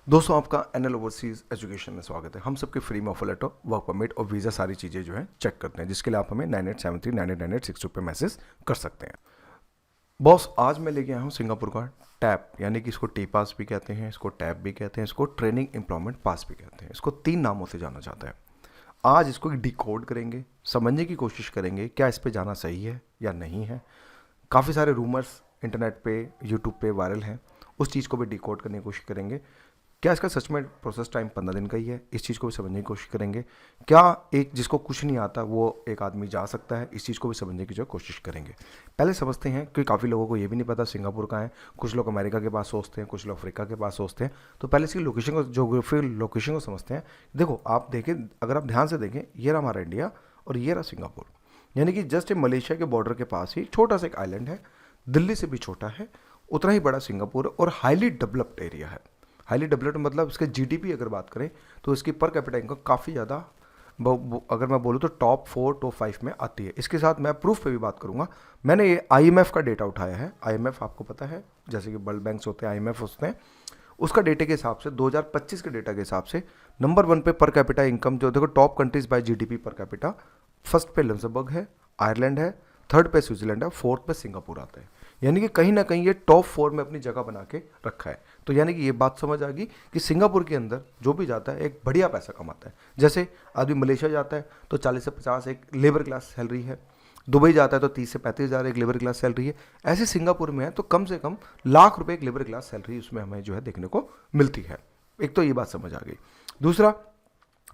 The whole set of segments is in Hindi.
दोस्तों आपका एनएल ओवरसीज एजुकेशन में स्वागत है। हम सबके फ्री में ऑफर लेटर, वर्क परमिट और वीज़ा सारी चीज़ें जो है चेक करते हैं, जिसके लिए आप हमें 9873989862 पे मैसेज कर सकते हैं। बॉस, आज मैं लेके आया हूँ सिंगापुर का टैप, यानी कि इसको टी पास भी कहते हैं, इसको टैप भी कहते हैं, इसको ट्रेनिंग एम्प्लॉयमेंट पास भी कहते हैं। इसको 3 नामों से जाना जाता है। आज इसको डिकोड करेंगे, समझने की कोशिश करेंगे क्या इस पे जाना सही है या नहीं है। काफ़ी सारे रूमर्स इंटरनेट पे, यूट्यूब पे वायरल हैं, उस चीज़ को भी डिकोड करने की कोशिश करेंगे। क्या इसका सच में प्रोसेस टाइम 15 दिन का ही है, इस चीज़ को भी समझने की कोशिश करेंगे। क्या एक जिसको कुछ नहीं आता वो एक आदमी जा सकता है, इस चीज़ को भी समझने की जो कोशिश करेंगे। पहले समझते हैं, क्योंकि काफ़ी लोगों को ये भी नहीं पता सिंगापुर कहाँ है। कुछ लोग अमेरिका के पास सोचते हैं, कुछ लोग अफ्रीका के पास सोचते हैं। तो पहले इसकी लोकेशन को, जोग्राफिकल लोकेशन को समझते हैं। देखो आप देखें, अगर आप ध्यान से देखें, ये रहा हमारा इंडिया और ये रहा सिंगापुर, यानी कि जस्ट मलेशिया के बॉर्डर के पास ही छोटा सा एक आइलैंड है। दिल्ली से भी छोटा है, उतना ही बड़ा सिंगापुर और हाईली डेवलप्ड एरिया है। हाईली डेवलप्ड मतलब इसके जीडीपी अगर बात करें तो इसकी पर कैपिटा इनकम काफ़ी ज़्यादा, अगर मैं बोलूँ तो टॉप 4 टॉप 5 में आती है। इसके साथ मैं प्रूफ पे भी बात करूँगा। मैंने ये आईएमएफ का डेटा उठाया है। आईएमएफ आपको पता है, जैसे कि वर्ल्ड बैंक्स होते हैं, आईएमएफ होते हैं, उसका डेटे के हिसाब से 2025 के डेटा के हिसाब से नंबर 1 पे पर कैपिटा इनकम, जो देखो टॉप कंट्रीज बाय जीडीपी पर कैपिटा, फर्स्ट पे लग्जमबर्ग है, आयरलैंड है, थर्ड पे स्विट्जरलैंड है, फोर्थ पे सिंगापुर आता है। यानी कि कहीं ना कहीं ये टॉप 4 में अपनी जगह बना के रखा है। तो यानी कि ये बात समझ आ गई कि सिंगापुर के अंदर जो भी जाता है एक बढ़िया पैसा कमाता है। जैसे आदमी मलेशिया जाता है तो 40 से 50 एक लेबर क्लास सैलरी है, दुबई जाता है तो 30 से 35 हज़ार एक लेबर क्लास सैलरी है। ऐसे सिंगापुर में है तो कम से कम लाख रुपए एक लेबर क्लास सैलरी उसमें हमें जो है देखने को मिलती है। एक तो ये बात समझ आ गई। दूसरा,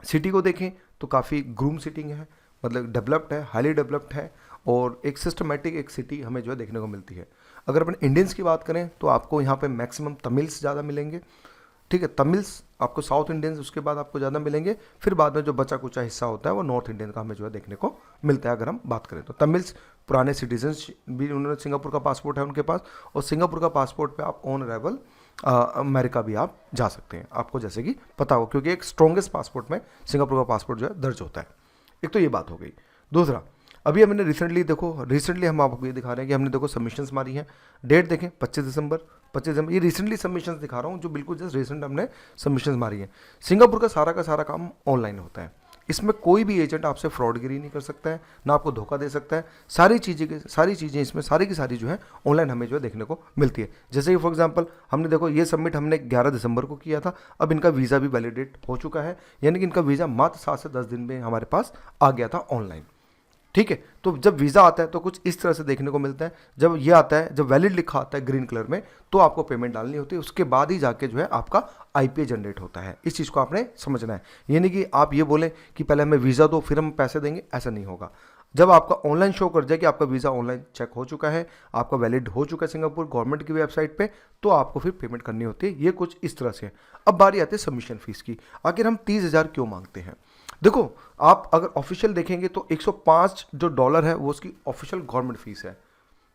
सिटी को देखें तो काफ़ी ग्रूम सिटिंग है, मतलब डेवलप्ड है, हाईली डेवलप्ड है और एक सिस्टमेटिक एक सिटी हमें जो है देखने को मिलती है। अगर अपन इंडियंस की बात करें तो आपको यहाँ पे मैक्सिमम तमिल्स ज़्यादा मिलेंगे, ठीक है। तमिल्स आपको साउथ इंडियंस उसके बाद आपको ज़्यादा मिलेंगे, फिर बाद में जो बचा कुचा हिस्सा होता है वो नॉर्थ इंडियन का हमें जो है देखने को मिलता है। अगर हम बात करें तो तमिल्स पुराने सिटीजन्स भी, उन्होंने सिंगापुर का पासपोर्ट है उनके पास, और सिंगापुर का पासपोर्ट पे आप ऑन अराइवल अमेरिका भी आप जा सकते हैं, आपको जैसे कि पता हो, क्योंकि एक स्ट्रॉन्गेस्ट पासपोर्ट में सिंगापुर का पासपोर्ट जो है दर्ज होता है। एक तो ये बात हो गई। दूसरा, अभी हमने रिसेंटली हम आपको ये दिखा रहे हैं कि हमने देखो सबमिशंस मारी हैं। डेट देखें 25 दिसंबर, ये रिसेंटली सबमिशंस दिखा रहा हूँ, जो बिल्कुल जस्ट रिसेंट हमने सबमिशंस मारी हैं। सिंगापुर का सारा काम ऑनलाइन होता है। इसमें कोई भी एजेंट आपसे फ्रॉडगिरी नहीं कर सकता है, ना आपको धोखा दे सकता है। सारी चीज़ें इसमें सारी की सारी जो है ऑनलाइन हमें जो है देखने को मिलती है। जैसे कि फॉर एग्जांपल हमने देखो ये सबमिट हमने 11 दिसंबर को किया था, अब इनका वीज़ा भी वैलिडेट हो चुका है, यानी कि इनका वीज़ा मात्र 7 से 10 दिन में हमारे पास आ गया था ऑनलाइन, ठीक है। तो जब वीज़ा आता है तो कुछ इस तरह से देखने को मिलता है। जब ये आता है, जब वैलिड लिखा आता है ग्रीन कलर में, तो आपको पेमेंट डालनी होती है, उसके बाद ही जाके जो है आपका आईपीए जनरेट होता है। इस चीज़ को आपने समझना है। ये नहीं कि आप ये बोलें कि पहले हमें वीज़ा दो फिर हम पैसे देंगे, ऐसा नहीं होगा। जब आपका ऑनलाइन शो कर जाए कि आपका वीज़ा ऑनलाइन चेक हो चुका है, आपका वैलिड हो चुका है सिंगापुर गवर्नमेंट की वेबसाइट पे, तो आपको फिर पेमेंट करनी होती है। ये कुछ इस तरह से है। अब बारी आती है सबमिशन फीस की। आखिर हम 30,000 क्यों मांगते हैं? देखो, आप अगर ऑफिशियल देखेंगे तो 105 जो डॉलर है वो उसकी ऑफिशियल गवर्नमेंट फीस है।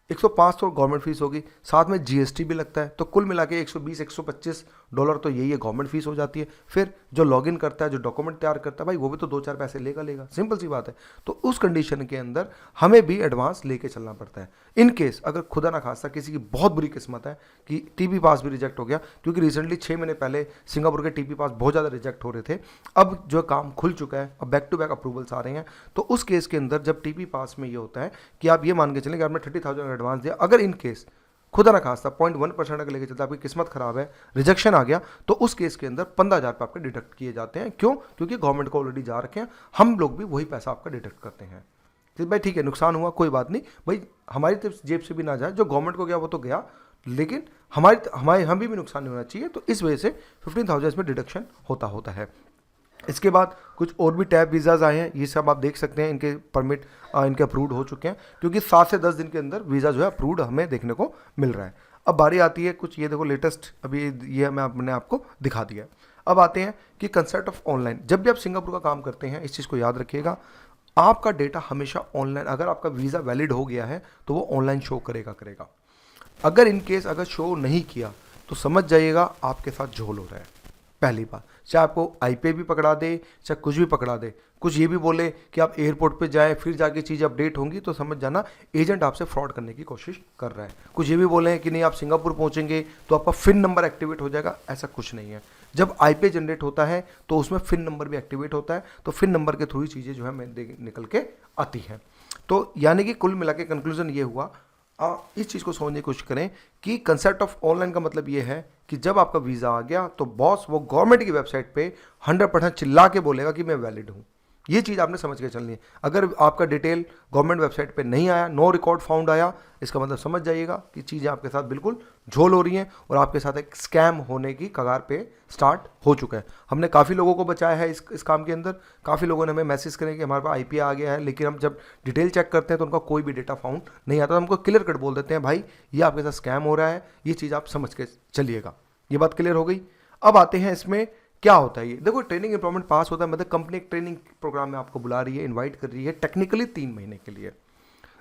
105 तो गवर्नमेंट फीस होगी, साथ में जीएसटी भी लगता है, तो कुल मिला के 120-125 डॉलर तो यही है गवर्नमेंट फीस हो जाती है। फिर जो लॉगिन करता है, जो डॉक्यूमेंट तैयार करता है, भाई वो भी तो 2-4 पैसे लेगा, सिंपल सी बात है। तो उस कंडीशन के अंदर हमें भी एडवांस लेके चलना पड़ता है। इन केस अगर खुदा ना खास्ता किसी की बहुत बुरी किस्मत है कि टीपी पास भी रिजेक्ट हो गया, क्योंकि रिसेंटली 6 महीने पहले सिंगापुर के टीपी पास बहुत ज़्यादा रिजेक्ट हो रहे थे, अब जो काम खुल चुका है, अब बैक टू बैक अप्रूवल्स आ रहे हैं। तो उस केस के अंदर जब टीपी पास में ये होता है कि आप ये मान के चलें कि आपने 30,000 एडवांस दिया, अगर इन केस खुदा ना खास्ता 0.1% अगर लेके चलता, आपकी किस्मत खराब है, रिजेक्शन आ गया, तो उस केस के अंदर 15,000 पे आपके डिडक्ट किए जाते हैं। क्यों? क्योंकि गवर्नमेंट को ऑलरेडी जा रखे हैं, हम लोग भी वही पैसा आपका डिडक्ट करते हैं। तो भाई ठीक है, नुकसान हुआ कोई बात नहीं, भाई हमारी तरफ जेब से भी ना जाए, जो गवर्नमेंट को गया वो तो गया, लेकिन हम भी नुकसान नहीं होना चाहिए। तो इस वजह से 15,000 इसमें डिडक्शन होता है। इसके बाद कुछ और भी टैब वीज़ाज आए हैं, ये सब आप देख सकते हैं, इनके परमिट इनके अप्रूव्ड हो चुके हैं, क्योंकि 7 से 10 दिन के अंदर वीज़ा जो है अप्रूव्ड हमें देखने को मिल रहा है। अब बारी आती है कुछ, ये देखो लेटेस्ट अभी ये मैंने आपको दिखा दिया। अब आते हैं कि कंसेप्ट ऑफ ऑनलाइन। जब भी आप सिंगापुर का काम करते हैं, इस चीज़ को याद रखिएगा, आपका डेटा हमेशा ऑनलाइन, अगर आपका वीज़ा वैलिड हो गया है तो वो ऑनलाइन शो करेगा। अगर इन केस अगर शो नहीं किया तो समझ जाइएगा आपके साथ झोल हो रहा है। पहली बात, चाहे आपको आईपीआई भी पकड़ा दे, चाहे कुछ भी पकड़ा दे, कुछ ये भी बोले कि आप एयरपोर्ट पे जाएं फिर जाके चीज़ें अपडेट होंगी, तो समझ जाना एजेंट आपसे फ्रॉड करने की कोशिश कर रहा है। कुछ ये भी बोले हैं कि नहीं आप सिंगापुर पहुंचेंगे तो आपका फिन नंबर एक्टिवेट हो जाएगा, ऐसा कुछ नहीं है। जब आईपीआई जनरेट होता है तो उसमें फिन नंबर भी एक्टिवेट होता है, तो फिन नंबर के थ्रू ही चीज़ें जो है निकल के आती हैं। तो यानी कि कुल मिला के कंक्लूजन ये हुआ, इस चीज़ को समझने की कोशिश करें कि कंसेप्ट ऑफ ऑनलाइन का मतलब ये है कि जब आपका वीज़ा आ गया तो बॉस वो गवर्नमेंट की वेबसाइट पे 100% चिल्ला के बोलेगा कि मैं वैलिड हूँ। ये चीज़ आपने समझ के चलनी है। अगर आपका डिटेल गवर्नमेंट वेबसाइट पे नहीं आया, नो रिकॉर्ड फाउंड आया, इसका मतलब समझ जाइएगा कि चीज़ें आपके साथ बिल्कुल झोल हो रही हैं और आपके साथ एक स्कैम होने की कगार पे स्टार्ट हो चुका है। हमने काफ़ी लोगों को बचाया है इस काम के अंदर। काफ़ी लोगों ने हमें मैसेज करें कि हमारे पास आईपीआई आ गया है, लेकिन हम जब डिटेल चेक करते हैं तो उनका कोई भी डेटा फाउंड नहीं आता। तो हमको क्लियर कट बोल देते हैं भाई ये आपके साथ स्कैम हो रहा है, ये चीज़ आप समझ के चलिएगा। ये बात क्लियर हो गई। अब आते हैं इसमें क्या होता है। ये देखो, ट्रेनिंग एम्प्लॉयमेंट पास होता है मतलब कंपनी एक ट्रेनिंग प्रोग्राम में आपको बुला रही है, इनवाइट कर रही है टेक्निकली 3 महीने के लिए।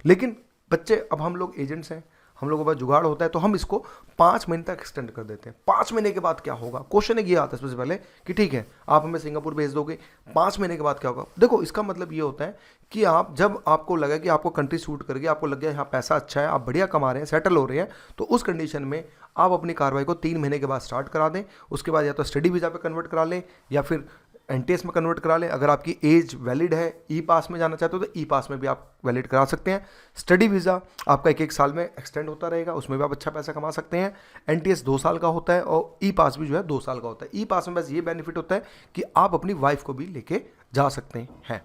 लेकिन बच्चे, अब हम लोग एजेंट्स हैं, हम लोगों के पास जुगाड़ होता है, तो हम इसको 5 महीने तक एक्सटेंड कर देते हैं। 5 महीने के बाद क्या होगा, क्वेश्चन ये आता है सबसे पहले कि ठीक है आप हमें सिंगापुर भेज दोगे, 5 महीने के बाद क्या होगा। देखो, इसका मतलब ये होता है कि आप जब आपको लगा कि आपको कंट्री सूट करके, आपको लग गया यहाँ पैसा अच्छा है, आप बढ़िया कमा रहे हैं, सेटल हो रहे हैं, तो उस कंडीशन में आप अपनी कार्रवाई को 3 महीने के बाद स्टार्ट करा दें। उसके बाद या तो स्टडी वीज़ा पे कन्वर्ट करा लें या फिर एनटीएस में कन्वर्ट करा लें। अगर आपकी एज वैलिड है, ई पास में जाना चाहते हो तो ई पास में भी आप वैलिड करा सकते हैं। स्टडी वीज़ा आपका 1-1 साल में एक्सटेंड होता रहेगा, उसमें भी आप अच्छा पैसा कमा सकते हैं। एनटीएस 2 साल का होता है और ई पास भी जो है 2 साल का होता है। ई पास में बस ये बेनिफिट होता है कि आप अपनी वाइफ को भी लेके जा सकते हैं।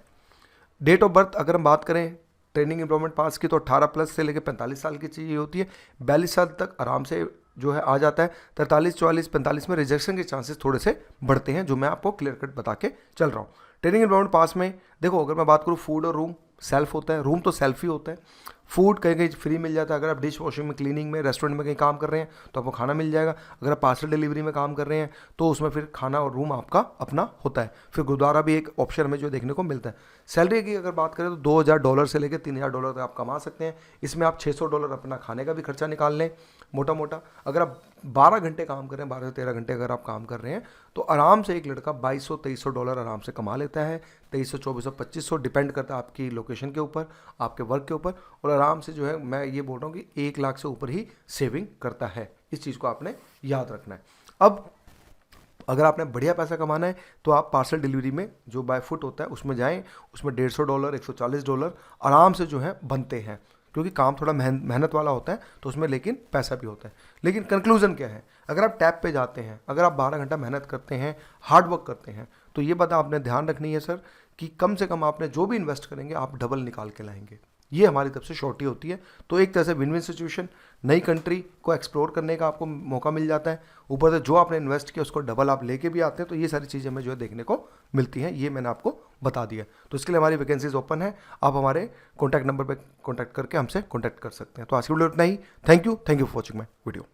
डेट ऑफ बर्थ अगर हम बात करें ट्रेनिंग एम्प्लॉयमेंट पास की, तो 18+ से लेकर 45 साल की चाहिए होती है। 42 साल तक आराम से जो है आ जाता है। 43, 44, 45 में रिजेक्शन के चांसेस थोड़े से बढ़ते हैं, जो मैं आपको क्लियर कट बता के चल रहा हूँ। ट्रेनिंग एम्प्लॉयमेंट पास में देखो, अगर मैं बात करूँ फूड और रूम सेल्फ होता है, रूम तो सेल्फ ही होता है। फूड कहीं कहीं फ्री मिल जाता है। अगर आप डिश वॉशिंग में, क्लीनिंग में, रेस्टोरेंट में कहीं काम कर रहे हैं तो आपको खाना मिल जाएगा। अगर आप पार्सल डिलीवरी में काम कर रहे हैं तो उसमें फिर खाना और रूम आपका अपना होता है। फिर गुरुद्वारा भी एक ऑप्शन में जो देखने को मिलता है। सैलरी की अगर बात करें तो $2,000 से लेकर $3,000 तक आप कमा सकते हैं। इसमें आप $600 अपना खाने का भी खर्चा निकाल लें मोटा मोटा। अगर आप 12 घंटे काम कर रहे हैं, 12 से 13 घंटे अगर आप काम कर रहे हैं तो आराम से एक लड़का $2,200-$3,000 आराम से कमा लेता है। 2300, 2400, 2500 डिपेंड करता है आपकी लोकेशन के ऊपर, आपके वर्क के ऊपर। और आराम से जो है, मैं ये बोल रहा हूँ कि 1 लाख से ऊपर ही सेविंग करता है। इस चीज़ को आपने याद रखना है। अब अगर आपने बढ़िया पैसा कमाना है तो आप पार्सल डिलीवरी में जो बाय फुट होता है उसमें जाएं। उसमें $150, $140 आराम से जो है बनते हैं, क्योंकि काम थोड़ा मेहनत वाला होता है तो उसमें लेकिन पैसा भी होता है। लेकिन कंक्लूजन क्या है, अगर आप टैब पे जाते हैं, अगर आप 12 घंटा मेहनत करते हैं, हार्ड वर्क करते हैं, तो ये बात आपने ध्यान रखनी है सर कि कम से कम आपने जो भी इन्वेस्ट करेंगे आप डबल निकाल के लाएंगे। ये हमारी तरफ से शॉर्टी होती है। तो एक तरह से विन विन सिचुएशन, नई कंट्री को एक्सप्लोर करने का आपको मौका मिल जाता है। ऊपर से जो आपने इन्वेस्ट किया उसको डबल आप लेके भी आते हैं। तो ये सारी चीज़ें हमें जो है देखने को मिलती हैं, ये मैंने आपको बता दिया। तो इसके लिए हमारी वैकेंसीज ओपन है, आप हमारे कॉन्टैक्ट नंबर पर कॉन्टैक्ट करके हमसे कॉन्टैक्ट कर सकते हैं। तो आज की वीडियो इतना ही। Thank you for watching my video.